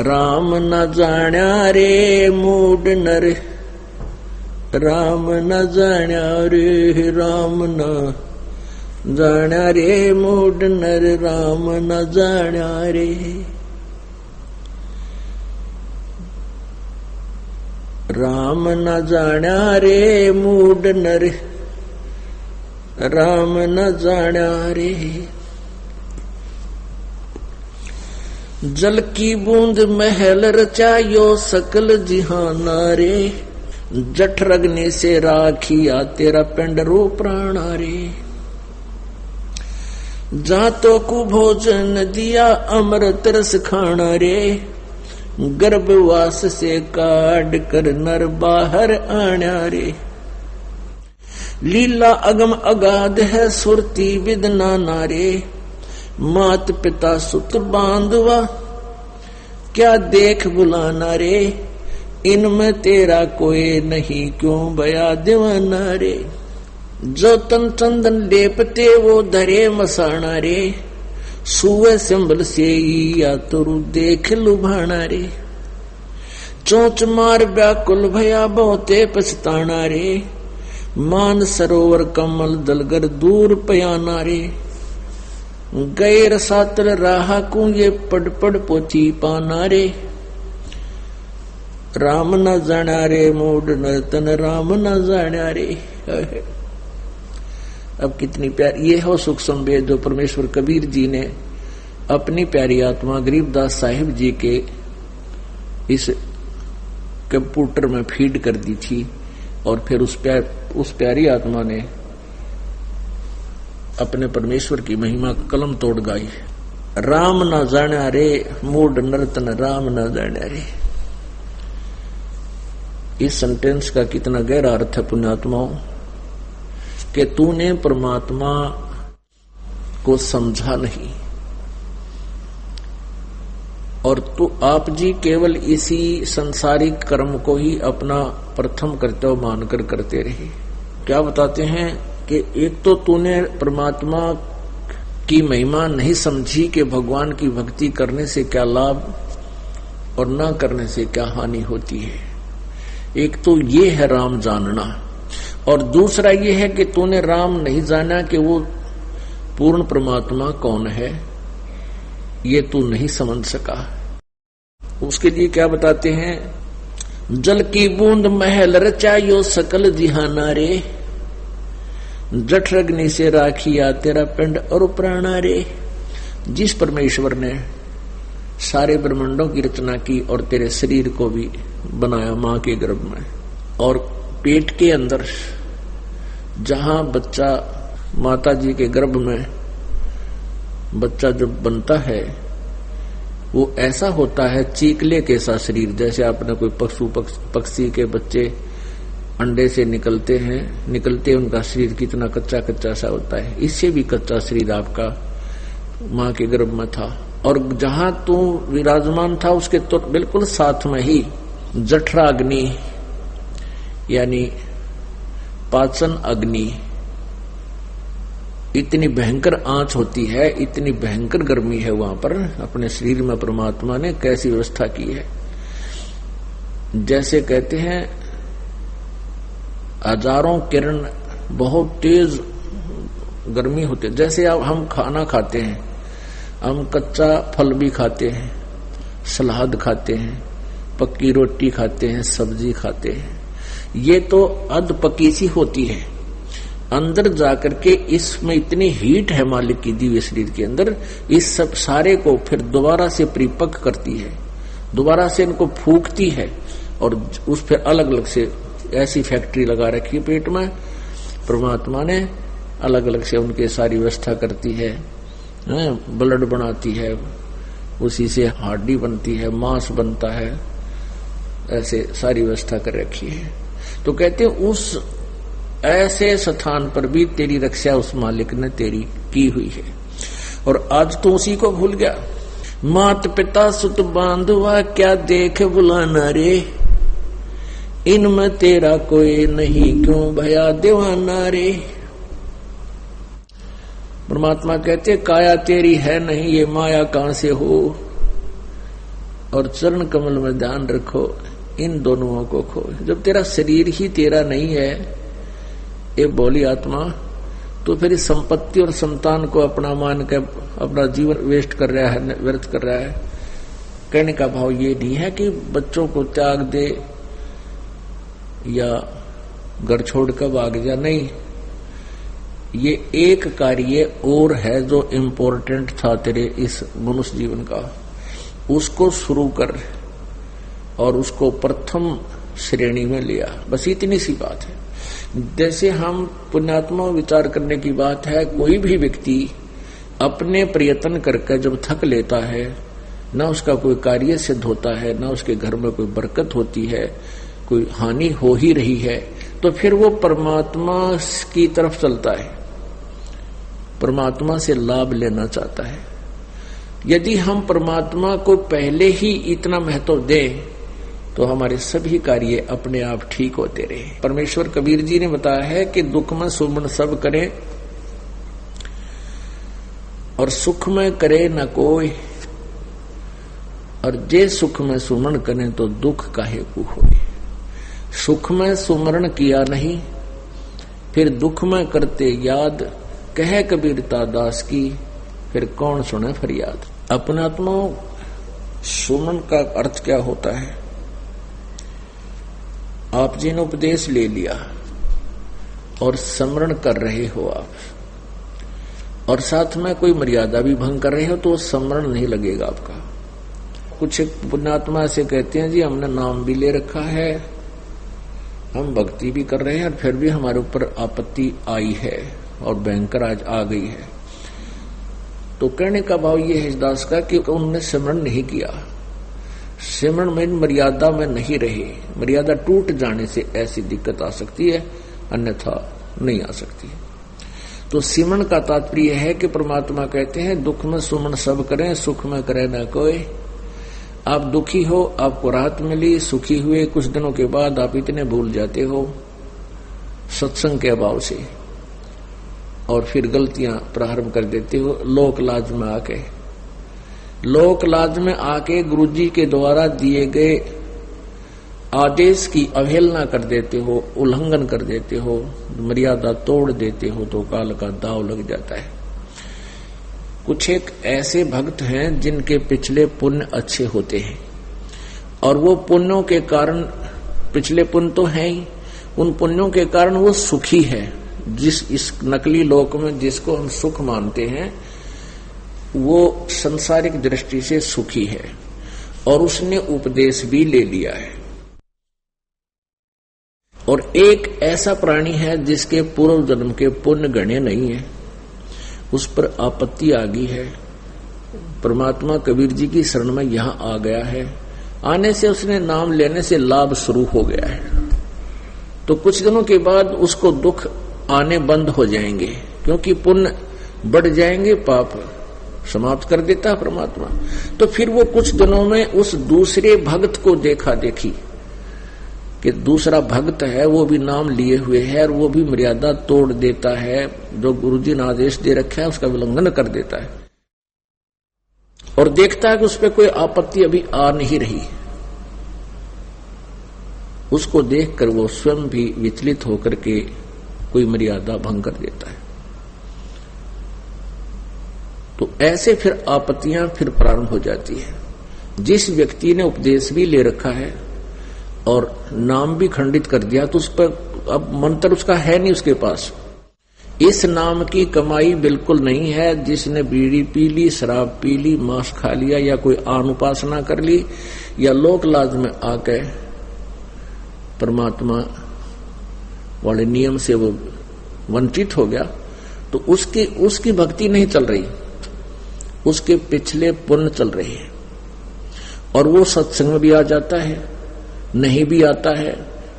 राम न जाण्या रे मूड नर, राम न जाण्या रे, राम न जाण्या रे मूड नर, राम न जाण्या रे। राम न जाण्या रे मूड नर, राम न जाण्या रे। जल की बूंद महल रचायो सकल जिहाना रे, जठर अग्नि से राखिया तेरा पिंड रो प्राणा रे। जातो को भोजन दिया अमृत रस खाना रे, गर्भवास से काट कर नर बाहर आना रे। लीला अगम अगाध है सुरती विदना नारे, मात पिता सुत बांधवा क्या देख बुलाना रे। इनमें तेरा कोई नहीं क्यों भया दीवाना रे। जो तन चंदन लेपते वो धरे मसाना रे, सुवे सिंबल से या तुरु देख लुभाना रे। चोंच मार व्याकुल भया बहुते पछताना रे, मान सरोवर कमल दलगर दूर पयाना रे। गैर सातल राहा को ये पड़ पड़ पोथी पाना रे, राम न जाना रे मूड नर्तन, राम न जाना रे। अब कितनी प्यारी ये हो सुख संवेद जो परमेश्वर कबीर जी ने अपनी प्यारी आत्मा गरीबदास साहिब जी के इस कंप्यूटर में फीड कर दी थी, और फिर उस प्यारी आत्मा ने अपने परमेश्वर की महिमा कलम तोड़ गाई। राम न जाना रे मूड नर्तन, राम न जाना रे। इस सेंटेंस का कितना गहरा अर्थ है पुण्यात्माओं, कि तूने परमात्मा को समझा नहीं, और तू आप जी केवल इसी संसारिक कर्म को ही अपना प्रथम कर्तव्य मानकर करते रहे। क्या बताते हैं कि एक तो तूने परमात्मा की महिमा नहीं समझी कि भगवान की भक्ति करने से क्या लाभ और न करने से क्या हानि होती है। एक तो ये है राम जानना, और दूसरा ये है कि तूने राम नहीं जाना कि वो पूर्ण परमात्मा कौन है, ये तू नहीं समझ सका। उसके लिए क्या बताते हैं, जल की बूंद महल रचायो सकल जिहाना रे, जठर अग्नि से राखिया तेरा पिंड और प्राणा रे। जिस परमेश्वर ने सारे ब्रह्मांडों की रचना की और तेरे शरीर को भी बनाया मां के गर्भ में, और पेट के अंदर जहां बच्चा माता जी के गर्भ में बच्चा जब बनता है वो ऐसा होता है चीकले के सा शरीर, जैसे आपने कोई पक्षी के बच्चे अंडे से निकलते उनका शरीर कितना कच्चा कच्चा सा होता है, इससे भी कच्चा शरीर आपका मां के गर्भ में था। और जहां तू विराजमान था उसके तो बिल्कुल साथ में ही जठराग्नि यानी पाचन अग्नि, इतनी भयंकर आंच होती है, इतनी भयंकर गर्मी है वहां पर। अपने शरीर में परमात्मा ने कैसी व्यवस्था की है, जैसे कहते हैं हजारों किरण बहुत तेज गर्मी होती है। जैसे अब हम खाना खाते हैं, हम कच्चा फल भी खाते हैं, सलाद खाते हैं, पक्की रोटी खाते हैं, सब्जी खाते हैं, ये तो अध पकी सी होती है। अंदर जाकर के इसमें इतनी हीट है मालिक की दिव्य शरीर के अंदर, इस सब सारे को फिर दोबारा से परिपक्व करती है, दोबारा से इनको फूकती है, और उस फिर अलग अलग से ऐसी फैक्ट्री लगा रखी है पेट में परमात्मा ने, अलग अलग से उनके सारी व्यवस्था करती है, ब्लड बनाती है, उसी से हड्डी बनती है, मांस बनता है, ऐसे सारी व्यवस्था कर रखी है। तो कहते हैं उस ऐसे स्थान पर भी तेरी रक्षा उस मालिक ने तेरी की हुई है, और आज तो उसी को भूल गया। मात पिता सुत बांधवा क्या देख बुलाना रे, इनमें तेरा कोई नहीं क्यों भया दीवाना रे। परमात्मा कहते काया तेरी है नहीं, ये माया कहां से हो। और चरण कमल में ध्यान रखो, इन दोनों को खो। जब तेरा शरीर ही तेरा नहीं है, ये बोली आत्मा, तो फिर इस संपत्ति और संतान को अपना मान के अपना जीवन वेस्ट कर रहा है, व्यर्थ कर रहा है। कहने का भाव ये नहीं है कि बच्चों को त्याग दे या घर छोड़ कर भाग जा, नहीं। ये एक कार्य और है जो इम्पोर्टेंट था तेरे इस मनुष्य जीवन का, उसको शुरू कर और उसको प्रथम श्रेणी में लिया। बस इतनी सी बात है। जैसे हम पुण्यात्मा विचार करने की बात है, कोई भी व्यक्ति अपने प्रयत्न करके जब थक लेता है, ना उसका कोई कार्य सिद्ध होता है, ना उसके घर में कोई बरकत होती है, कोई हानि हो ही रही है, तो फिर वो परमात्मा की तरफ चलता है, परमात्मा से लाभ लेना चाहता है। यदि हम परमात्मा को पहले ही इतना महत्व दें तो हमारे सभी कार्य अपने आप ठीक होते रहे। परमेश्वर कबीर जी ने बताया है कि दुख में सुमन सब करें और सुख में करे न कोई, और जे सुख में सुमन करें तो दुख काहे को होए। सुख में सुमरण किया नहीं, फिर दुख में करते याद, कहे कबीरता दास की, फिर कौन सुने फरियाद। अपनात्मा सुमन का अर्थ क्या होता है? आप जी ने उपदेश ले लिया और स्मरण कर रहे हो आप, और साथ में कोई मर्यादा भी भंग कर रहे हो तो स्मरण नहीं लगेगा आपका। कुछ पुण्यात्मा से कहते हैं जी हमने नाम भी ले रखा है, हम भक्ति भी कर रहे हैं, और फिर भी हमारे ऊपर आपत्ति आई है और भयंकर आज आ गई है। तो कहने का भाव ये है दास का कि उन्होंने सिमरन नहीं किया, सिमरन में मर्यादा में नहीं रहे। मर्यादा टूट जाने से ऐसी दिक्कत आ सकती है, अन्यथा नहीं आ सकती। तो सिमरन का तात्पर्य है कि परमात्मा कहते हैं दुख में सुमन सब करें, सुख में करे न कोई। आप दुखी हो, आपको राहत मिली, सुखी हुए, कुछ दिनों के बाद आप इतने भूल जाते हो सत्संग के अभाव से, और फिर गलतियां प्रारंभ कर देते हो। लोक लाज में आके, लोक लाज में आके गुरुजी के द्वारा दिए गए आदेश की अवहेलना कर देते हो, उल्लंघन कर देते हो, मर्यादा तोड़ देते हो, तो काल का दाव लग जाता है। कुछ एक ऐसे भक्त हैं जिनके पिछले पुण्य अच्छे होते हैं, और वो पुण्यों के कारण, पिछले पुण्य तो है ही, उन पुण्यों के कारण वो सुखी है। जिस इस नकली लोक में जिसको हम सुख मानते हैं, वो संसारिक दृष्टि से सुखी है, और उसने उपदेश भी ले लिया है। और एक ऐसा प्राणी है जिसके पूर्व जन्म के पुण्य गणे नहीं है, उस पर आपत्ति आ गई है। परमात्मा कबीर जी की शरण में यहां आ गया है, आने से उसने नाम लेने से लाभ शुरू हो गया है। तो कुछ दिनों के बाद उसको दुख आने बंद हो जाएंगे, क्योंकि पुण्य बढ़ जाएंगे, पाप समाप्त कर देता है परमात्मा। तो फिर वो कुछ दिनों में उस दूसरे भक्त को देखा देखी कि दूसरा भक्त है, वो भी नाम लिए हुए है, और वो भी मर्यादा तोड़ देता है, जो गुरुजी ने आदेश दे रखा है उसका उल्लंघन कर देता है, और देखता है कि उस पर कोई आपत्ति अभी आ नहीं रही। उसको देखकर वो स्वयं भी विचलित होकर के कोई मर्यादा भंग कर देता है। तो ऐसे फिर आपत्तियां फिर प्रारंभ हो जाती है। जिस व्यक्ति ने उपदेश भी ले रखा है और नाम भी खंडित कर दिया, तो उस पर अब मंत्र उसका है नहीं उसके पास। इस नाम की कमाई बिल्कुल नहीं है। जिसने बीड़ी पी ली, शराब पी ली, मांस खा लिया, या कोई आन उपासना कर ली, या लोक लाज में आके परमात्मा वाले नियम से वो वंचित हो गया, तो उसकी भक्ति नहीं चल रही, उसके पिछले पुण्य चल रहे हैं। और वो सत्संग में भी आ जाता है, नहीं भी आता है,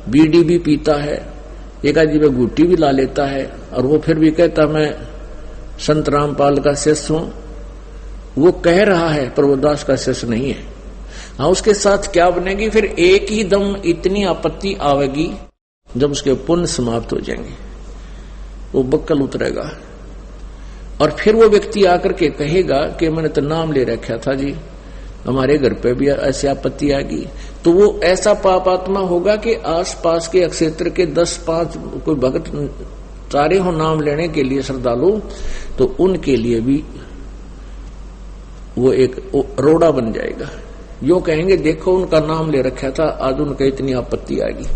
बीड़ी भी पीता है, एक आदमी में गुट्टी भी ला लेता है, और वो फिर भी कहता मैं संत रामपाल का शिष्य हूं। वो कह रहा है पर वो दास का शिष्य नहीं है। हाँ, उसके साथ क्या बनेगी? फिर एक ही दम इतनी आपत्ति आवेगी जब उसके पुण्य समाप्त हो जाएंगे, वो बक्कल उतरेगा। और फिर वो व्यक्ति आकर के कहेगा कि मैंने तो नाम ले रखा था जी, हमारे घर पे भी ऐसी आपत्ति आ गई, तो वो ऐसा पापात्मा होगा कि आसपास के क्षेत्र के 10-5 कोई भक्त चारे हो नाम लेने के लिए श्रद्धालु, तो उनके लिए भी वो एक रोड़ा बन जाएगा। यो कहेंगे देखो उनका नाम ले रखा था, आज उनका इतनी आपत्ति आ गई।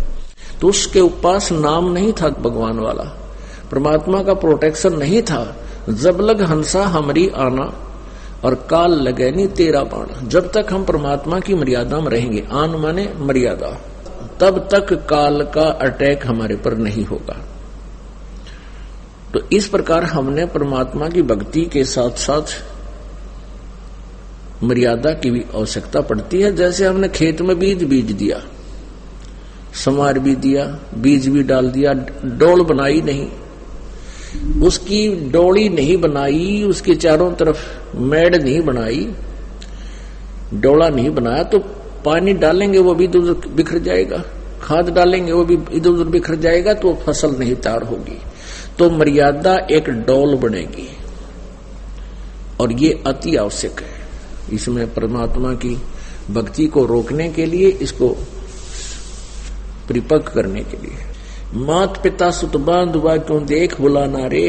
तो उसके पास नाम नहीं था भगवान वाला, परमात्मा का प्रोटेक्शन नहीं था। जब लग हंसा हमरी आना और काल लगे नहीं तेरा बाण। जब तक हम परमात्मा की मर्यादा में रहेंगे, आन माने मर्यादा, तब तक काल का अटैक हमारे पर नहीं होगा। तो इस प्रकार हमने परमात्मा की भक्ति के साथ साथ मर्यादा की भी आवश्यकता पड़ती है। जैसे हमने खेत में बीज दिया, संवार भी दिया, बीज भी डाल दिया, डोल बनाई नहीं, उसकी डोली नहीं बनाई, उसके चारों तरफ मेड़ नहीं बनाई, डोला नहीं बनाया, तो पानी डालेंगे वो भी इधर उधर बिखर जाएगा, खाद डालेंगे वो भी इधर उधर बिखर जाएगा, तो फसल नहीं तैयार होगी। तो मर्यादा एक डोल बनेगी, और ये अति आवश्यक है। इसमें परमात्मा की भक्ति को रोकने के लिए, इसको परिपक्व करने के लिए। मात पिता सुत बांधुआ क्यों देख बुलाना रे,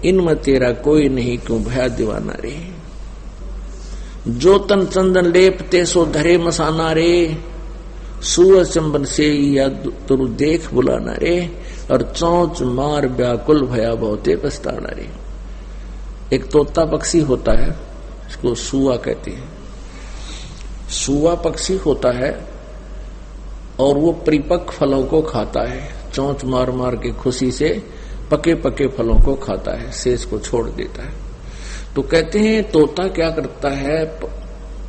इनमें तेरा कोई नहीं क्यों भया दीवाना रे। जो तन चंदन लेपते सो धरे मसाना रे, सुअ चंबन से या तुरु देख बुलाना रे, और चौंच मार व्याकुल भया बहुते पछताना रे। एक तोता पक्षी होता है, इसको सुआ कहते हैं। सुआ पक्षी होता है और वो परिपक्व फलों को खाता है, चोंच मार मार के खुशी से पके पके फलों को खाता है, शेष को छोड़ देता है। तो कहते हैं तोता क्या करता है,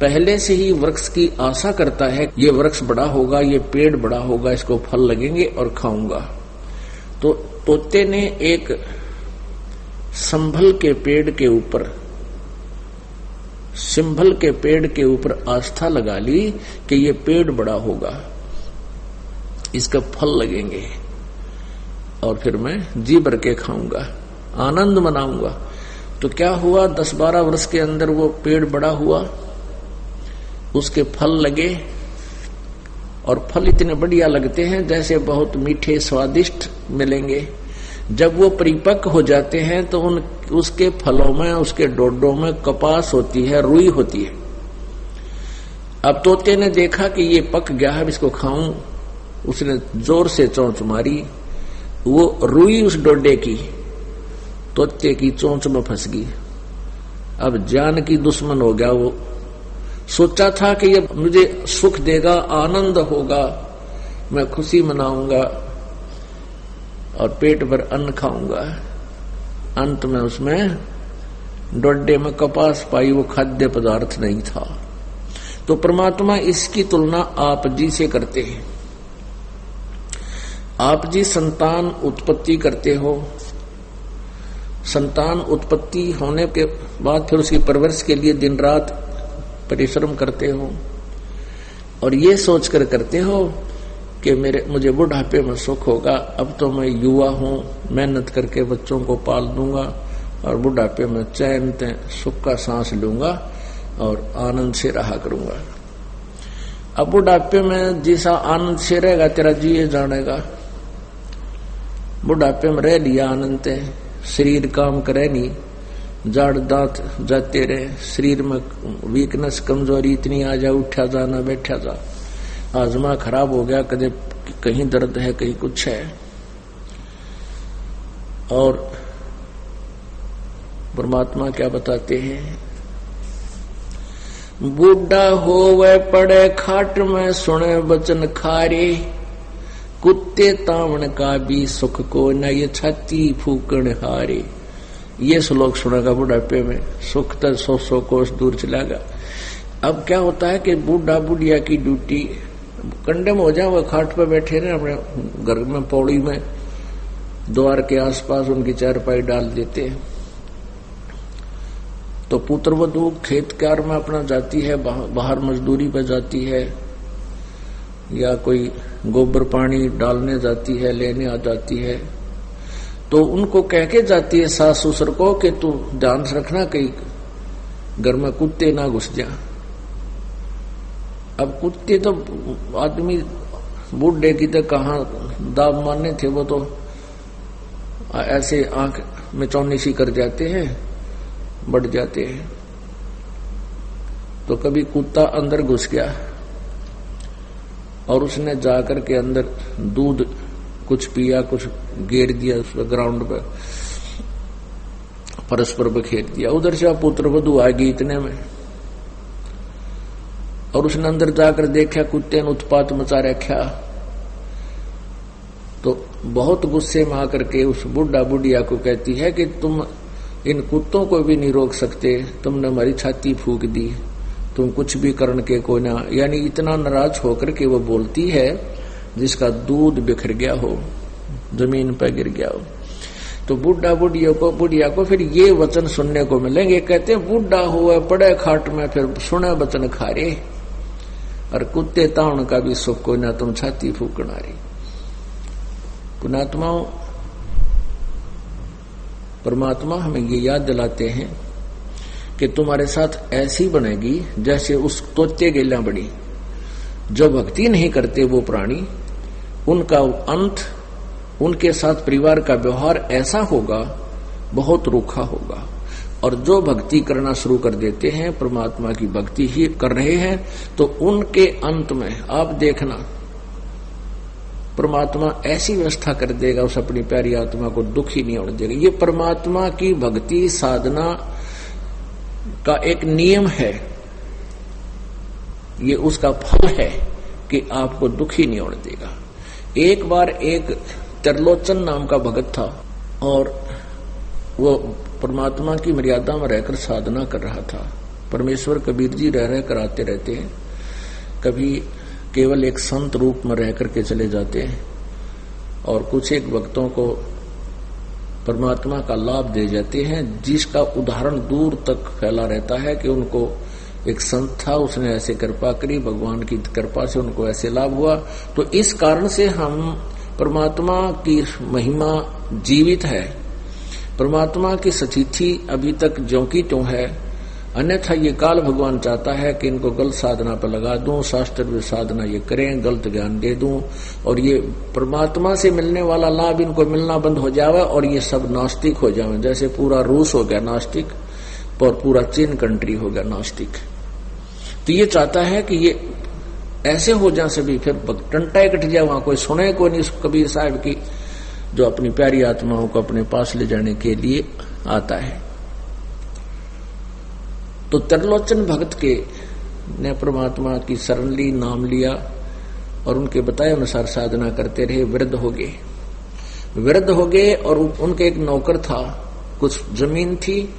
पहले से ही वृक्ष की आशा करता है, ये वृक्ष बड़ा होगा, ये पेड़ बड़ा होगा, इसको फल लगेंगे और खाऊंगा। तो तोते ने एक संभल के पेड़ के ऊपर, सिंभल के पेड़ के ऊपर आस्था लगा ली कि ये पेड़ बड़ा होगा, इसका फल लगेंगे और फिर मैं जी भर के खाऊंगा, आनंद मनाऊंगा। तो क्या हुआ, 10-12 वर्ष के अंदर वो पेड़ बड़ा हुआ, उसके फल लगे, और फल इतने बढ़िया लगते हैं जैसे बहुत मीठे स्वादिष्ट मिलेंगे। जब वो परिपक्व हो जाते हैं तो उसके फलों में, उसके डोडों में कपास होती है, रुई होती है। अब तोते ने देखा कि ये पक गया है, इसको खाऊं, उसने जोर से चोंच मारी, वो रुई उस डोडे की तोते की चोंच में फंस गई। अब जान की दुश्मन हो गया वो। सोचा था कि ये मुझे सुख देगा, आनंद होगा, मैं खुशी मनाऊंगा और पेट भर अन्न खाऊंगा। अंत में उसमें डोडे में कपास पाई, वो खाद्य पदार्थ नहीं था। तो परमात्मा इसकी तुलना आप जी से करते हैं। आप जी संतान उत्पत्ति करते हो, संतान उत्पत्ति होने के बाद फिर उसकी परवरिश के लिए दिन रात परिश्रम करते हो, और ये सोचकर करते हो कि मुझे बुढ़ापे में सुख होगा। अब तो मैं युवा हूं, मेहनत करके बच्चों को पाल दूंगा और बुढ़ापे में चैन सुख का सांस लूंगा और आनंद से रहा करूंगा। अब बुढ़ापे में जैसा आनंद से रहेगा तेरा जिए जानेगा। बुढ़ापे में रह लिया आनंद है, शरीर काम करे नहीं, जाड़ दांत जाते रहे, शरीर में वीकनेस कमजोरी इतनी आ जा, उठा जा ना बैठा जा, आजमा खराब हो गया, कदे कहीं दर्द है कहीं कुछ है। और परमात्मा क्या बताते हैं, बूढ़ा होवे पड़े खाट में सुने वचन खारे, कुत्ते तावण का भी सुख को न ये छाती फूकण हारे। ये श्लोक सुनेगा बुढ़ापे में, सुख तो 100 कोस दूर चलागा। अब क्या होता है कि बूढ़ा बुढ़िया की ड्यूटी कंडम हो जाए, वो खाट पे बैठे रहे अपने घर में, पौड़ी में, द्वार के आसपास उनकी चारपाई डाल देते हैं। तो पुत्रवधू खेत कार्य में अपना जाती है, बाहर मजदूरी पर जाती है, या कोई गोबर पानी डालने जाती है, लेने आ जाती है। तो उनको कह के जाती है सास ससुर को कि तू ध्यान रखना कहीं घर में कुत्ते ना घुस जा। अब कुत्ते तो आदमी बूढ़े की तो कहाँ दाब मारने थे, वो तो ऐसे आंख में चौनिशी कर जाते हैं, बढ़ जाते हैं। तो कभी कुत्ता अंदर घुस गया और उसने जाकर के अंदर दूध कुछ पिया, कुछ गेर दिया उस ग्राउंड पर, परस्पर बखेर दिया। उधर से पुत्र वधू आ गई इतने में, और उसने अंदर जाकर देखा कुत्ते ने उत्पात मचा रखा। तो बहुत गुस्से में आकर के उस बुढ़ा बुढ़िया को कहती है कि तुम इन कुत्तों को भी नहीं रोक सकते, तुमने हमारी छाती फूंक दी, तुम कुछ भी करने के को ना। यानी इतना नाराज होकर के वो बोलती है जिसका दूध बिखर गया हो, जमीन पर गिर गया हो। तो बुढ़ा बुढ़िया को फिर ये वचन सुनने को मिलेंगे। कहते हैं बुढ़ा हुआ पड़े खाट में, फिर सुने वचन खारे, और कुत्ते ताउन का भी सुख को ना, तुम छाती फूकना रही। पुणात्माओं, परमात्मा हमें ये याद दिलाते हैं कि तुम्हारे साथ ऐसी बनेगी जैसे उस तोते गेला बड़ी। जो भक्ति नहीं करते वो प्राणी, उनका अंत, उनके साथ परिवार का व्यवहार ऐसा होगा, बहुत रूखा होगा। और जो भक्ति करना शुरू कर देते हैं, परमात्मा की भक्ति ही कर रहे हैं, तो उनके अंत में आप देखना परमात्मा ऐसी व्यवस्था कर देगा, उस अपनी प्यारी आत्मा को दुख ही नहीं होने देगा। ये परमात्मा की भक्ति साधना का एक नियम है, ये उसका फल है कि आपको दुख ही नहीं होने देगा। एक बार एक त्रिलोचन नाम का भगत था, और वो परमात्मा की मर्यादा में रहकर साधना कर रहा था। परमेश्वर कबीर जी रह कर आते रहते हैं, कभी केवल एक संत रूप में रह करके चले जाते हैं, और कुछ एक भक्तों को परमात्मा का लाभ दे जाते हैं, जिसका उदाहरण दूर तक फैला रहता है कि उनको एक संत था, उसने ऐसे कृपा करी, भगवान की कृपा से उनको ऐसे लाभ हुआ। तो इस कारण से हम परमात्मा की महिमा जीवित है, परमात्मा की सतिथि अभी तक ज्यों की त्यों है। अन्यथा ये काल भगवान चाहता है कि इनको गलत साधना पर लगा दूं, शास्त्र में साधना ये करें, गलत ज्ञान दे दूं, और ये परमात्मा से मिलने वाला लाभ इनको मिलना बंद हो जावे, और ये सब नास्तिक हो जावे। जैसे पूरा रूस हो गया नास्तिक, और पूरा चीन कंट्री हो गया नास्तिक। तो ये चाहता है कि ये ऐसे हो जाए सभी, फिर टंटा कट जाए, वहां कोई सुने को नहीं कबीर साहब की, जो अपनी प्यारी आत्माओं को अपने पास ले जाने के लिए आता है। तो त्रिलोचन भगत के ने परमात्मा की शरण ली, नाम लिया, और उनके बताए अनुसार साधना करते रहे। वृद्ध हो गए, और उनके एक नौकर था, कुछ जमीन थी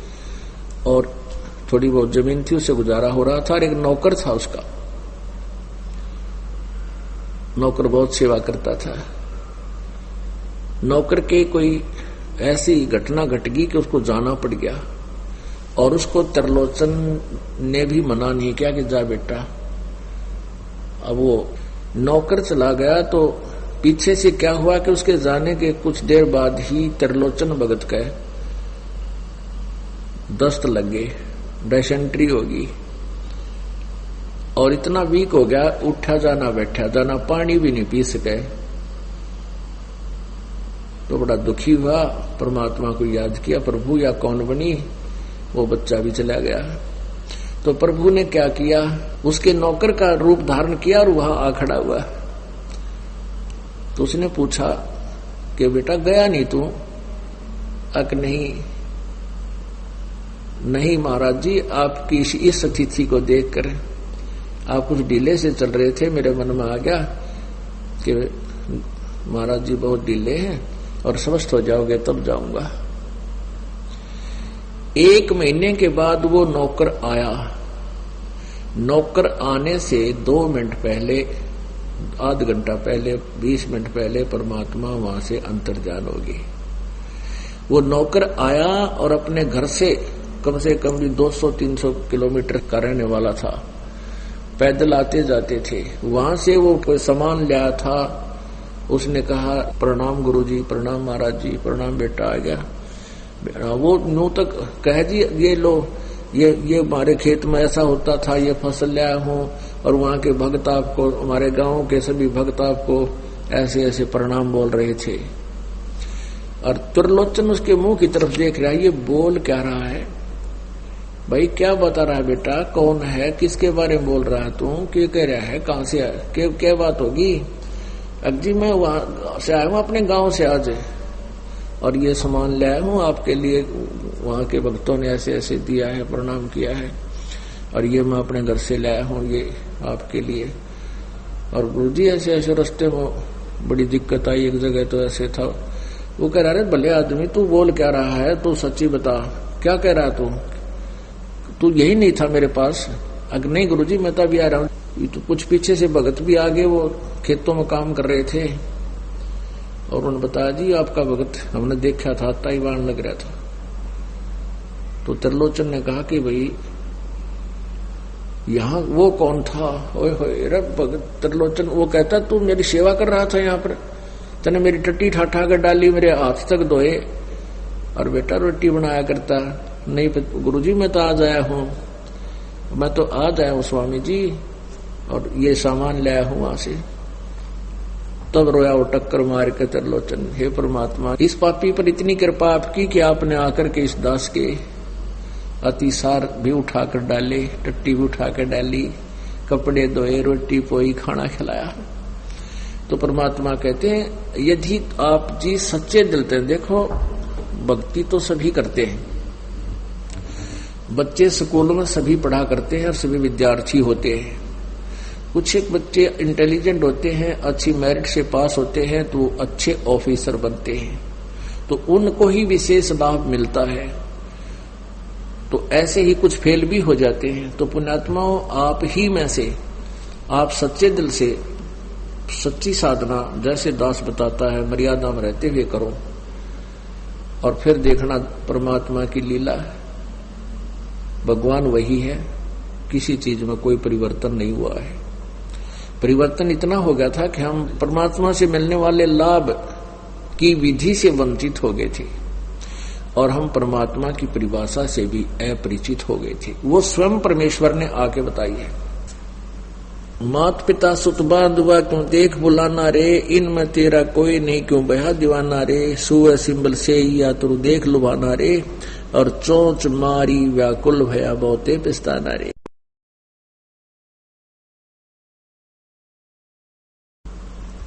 और थोड़ी बहुत जमीन थी, उससे गुजारा हो रहा था। और एक नौकर था, उसका नौकर बहुत सेवा करता था। नौकर के कोई ऐसी घटना घट गई कि उसको जाना पड़ गया, और उसको त्रिलोचन ने भी मना नहीं किया कि जा बेटा। अब वो नौकर चला गया, तो पीछे से क्या हुआ कि उसके जाने के कुछ देर बाद ही त्रिलोचन भगत का दस्त लग गए, डायसेंट्री होगी, और इतना वीक हो गया, उठा जाना बैठा जाना, पानी भी नहीं पी सके। तो बड़ा दुखी हुआ, परमात्मा को याद किया, प्रभु या कौन बनी, वो बच्चा भी चला गया। तो प्रभु ने क्या किया, उसके नौकर का रूप धारण किया और वहां आ खड़ा हुआ। तो उसने पूछा कि बेटा गया नहीं तू? अक नहीं महाराज जी, आपकी इस स्थिति को देखकर आप कुछ ढीले से चल रहे थे, मेरे मन में आ गया कि महाराज जी बहुत ढीले हैं, और स्वस्थ हो जाओगे तब जाऊंगा। 1 महीने के बाद वो नौकर आया। नौकर आने से 2 मिनट पहले, आध घंटा पहले, 20 मिनट पहले परमात्मा वहां से अंतर्जान होगी। वो नौकर आया और अपने घर से कम 200-300 किलोमीटर का रहने वाला था, पैदल आते जाते थे। वहां से वो कोई सामान लाया था, उसने कहा प्रणाम गुरुजी, प्रणाम महाराज जी, प्रणाम बेटा, आ गया। वो यूं तक कह जी ये लो, ये हमारे खेत में ऐसा होता था, ये फसल लाया हूं, और वहां के भक्त आपको, हमारे गांव के सभी भक्त आपको ऐसे ऐसे प्रणाम बोल रहे थे। और त्रिलोचन उसके मुंह की तरफ देख रहा है, ये बोल क्या रहा है भाई, क्या बता रहा है बेटा, कौन है, किसके बारे में बोल रहा है तू, क्या कह रहा है, कहां से क्या बात होगी। अजी मैं वहां से आया हूं, अपने गांव से आज, और ये सामान लाया हूं आपके लिए, वहां के भक्तों ने ऐसे ऐसे दिया है, प्रणाम किया है, और ये मैं अपने घर से लाया हूं ये आपके लिए। और गुरुजी ऐसे ऐसे रास्ते में बड़ी दिक्कत आई, एक जगह तो ऐसे था। वो कह रहा है भले आदमी तू बोल क्या रहा है, तू सच्ची बता, क्या कह रहा है तू यही नहीं था मेरे पास। अगर नहीं गुरुजी मैं तो अभी आ रहा हूँ। तो कुछ पीछे से भगत भी आगे, वो खेतों में काम कर रहे थे, और उन्होंने बताया जी आपका भगत हमने देखा था, ताइवान लग रहा था। तो त्रिलोचन ने कहा कि भाई यहाँ वो कौन था, ओए होए रे भगत त्रिलोचन। वो कहता तू मेरी सेवा कर रहा था यहाँ पर, तने मेरी टट्टी ठाठा कर डाली, मेरे हाथ तक धोए, और बेटा रोटी बनाया करता। नहीं गुरुजी मैं तो आज आया हूँ, मैं तो आज आया हूँ स्वामी जी, और ये सामान लाया हूँ वहां से। तब रोया वो टक्कर मार के त्रिलोचन, हे परमात्मा इस पापी पर इतनी कृपा आपकी कि आपने आकर के इस दास के अतिसार भी उठाकर डाले, टट्टी भी उठाकर डाली, कपड़े धोए, रोटी पोई, खाना खिलाया। तो परमात्मा कहते हैं यदि आप जी सच्चे दिल से, देखो भक्ति तो सभी करते हैं, बच्चे स्कूलों में सभी पढ़ा करते हैं और सभी विद्यार्थी होते हैं। कुछ एक बच्चे इंटेलिजेंट होते हैं, अच्छी मेरिट से पास होते हैं तो अच्छे ऑफिसर बनते हैं, तो उनको ही विशेष लाभ मिलता है। तो ऐसे ही कुछ फेल भी हो जाते हैं। तो पुण्यात्माओं आप ही में से आप सच्चे दिल से सच्ची साधना, जैसे दास बताता है, मर्यादा में रहते हुए करो, और फिर देखना परमात्मा की लीला है। भगवान वही है, किसी चीज में कोई परिवर्तन नहीं हुआ है। परिवर्तन इतना हो गया था कि हम परमात्मा से मिलने वाले लाभ की विधि से वंचित हो गए थे, और हम परमात्मा की परिभाषा से भी अपरिचित हो गए थे। वो स्वयं परमेश्वर ने आके बताई है। मात पिता सुत बांधुआ क्यों देख बुलाना रे, इनमें तेरा कोई नहीं क्यों बहा दीवाना रे, सुअ सिंबल से या तुर देख लुभाना रे, और चोंच मारी व्याकुल भया बहुते पिस्ताना रे।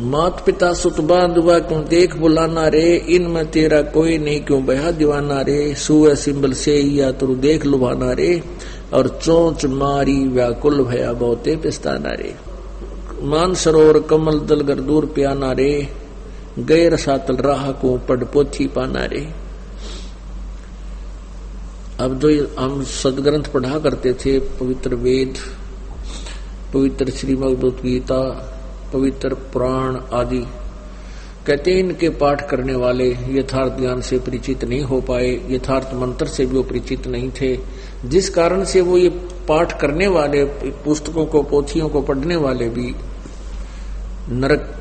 मात पिता सुत बांधुआ क्यों देख बुलाना रे, इनमें तेरा कोई नहीं क्यों बहा दीवाना रे, सुअ सिंबल से या तुर देख लुभाना रे, और चोंच मारी व्याकुल भया बहुते पिस्ताना रे। मान सरोवर कमल दल गर दूर प्याना रे, गैर सातल राह को पढ़ पोथी पाना रे। अब जो हम सदग्रंथ पढ़ा करते थे, पवित्र वेद, पवित्र श्रीमद् गीता, पवित्र पुराण आदि, कहते हैं इनके पाठ करने वाले यथार्थ ज्ञान से परिचित नहीं हो पाए, यथार्थ मंत्र से भी वो परिचित नहीं थे, जिस कारण से वो ये पाठ करने वाले, पुस्तकों को, पोथियों को पढ़ने वाले भी नरक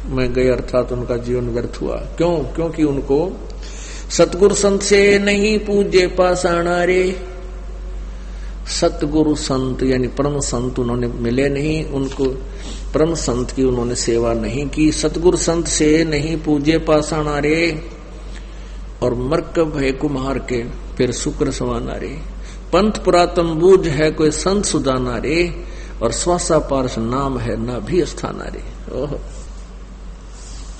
में गए, अर्थात उनका जीवन व्यर्थ हुआ। क्यों? क्योंकि उनको सतगुरु संत से नहीं पूजे पाषाणा रे। सतगुरु संत यानी परम संत उन्होंने मिले नहीं, उनको परम संत की उन्होंने सेवा नहीं की। सतगुरु संत से नहीं पूजे पाषाणा रे, और मरकब है कुम्हार के फिर शुक्र समाना रे। पंथ पुरातन बूझ है कोई संत सुदाना रे, और स्वासा पार्श नाम है ना भी स्थाना रे। ओह,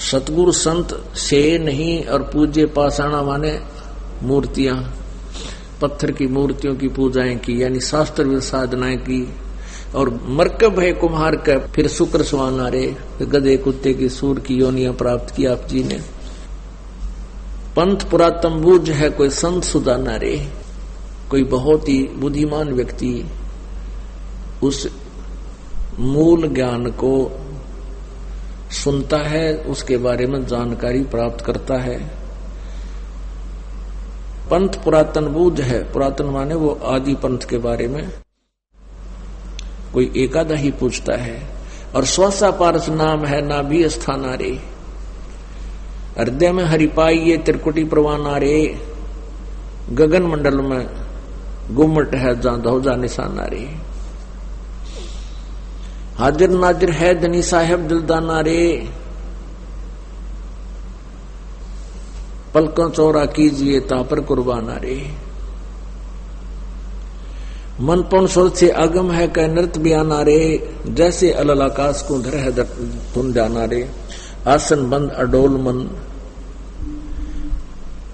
सतगुरु संत से नहीं, और पूज्य पाषाणा माने मूर्तियां, पत्थर की मूर्तियों की पूजाएं की, यानी शास्त्र साधनाएं की। और मरकब है कुम्हार का फिर शुक्र सुहाना रे, गधे कुत्ते की सूर की योनियां प्राप्त की आप जी ने। पंथ पुरातन बूझ है कोई संत सुदाना रे, कोई बहुत ही बुद्धिमान व्यक्ति उस मूल ज्ञान को सुनता है, उसके बारे में जानकारी प्राप्त करता है। पंथ पुरातन बूझ है, पुरातन माने वो आदि पंथ के बारे में कोई एकादा ही पूछता है। और स्वासा पारस नाम है ना भी स्थाना रे, हृदय में हरिपाई ये त्रिकुटी प्रवाना रे, गगन मंडल में गुम्मट है जहां धौजा निशाना रे। हाजिर नाजिर है धनी साहेब दिलदाना रे, पलकों चौरा कीजिए तापर कुर्बाना रे। मन पौन सोच से अगम है कह नृत बयाना रे, जैसे अलल आकाश को धर है तुम जाना रे। आसन बंद अडोल मन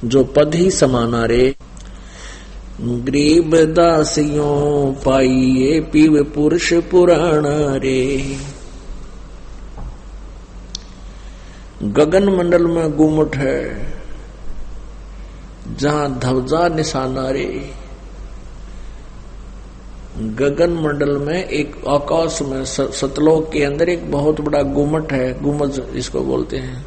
जो पद ही समाना रे, गरीब दासियों पाइये पीव पुरुष पुराना रे। गगन मंडल में गुमट है जहां ध्वजा निशाना रे। गगन मंडल में एक आकाश में सतलोक के अंदर एक बहुत बड़ा गुमट है, गुमज इसको बोलते हैं,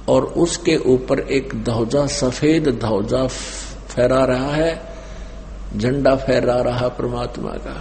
और उसके ऊपर एक ध्वजा, सफेद ध्वजा फहरा रहा है, झंडा फहरा रहा परमात्मा का।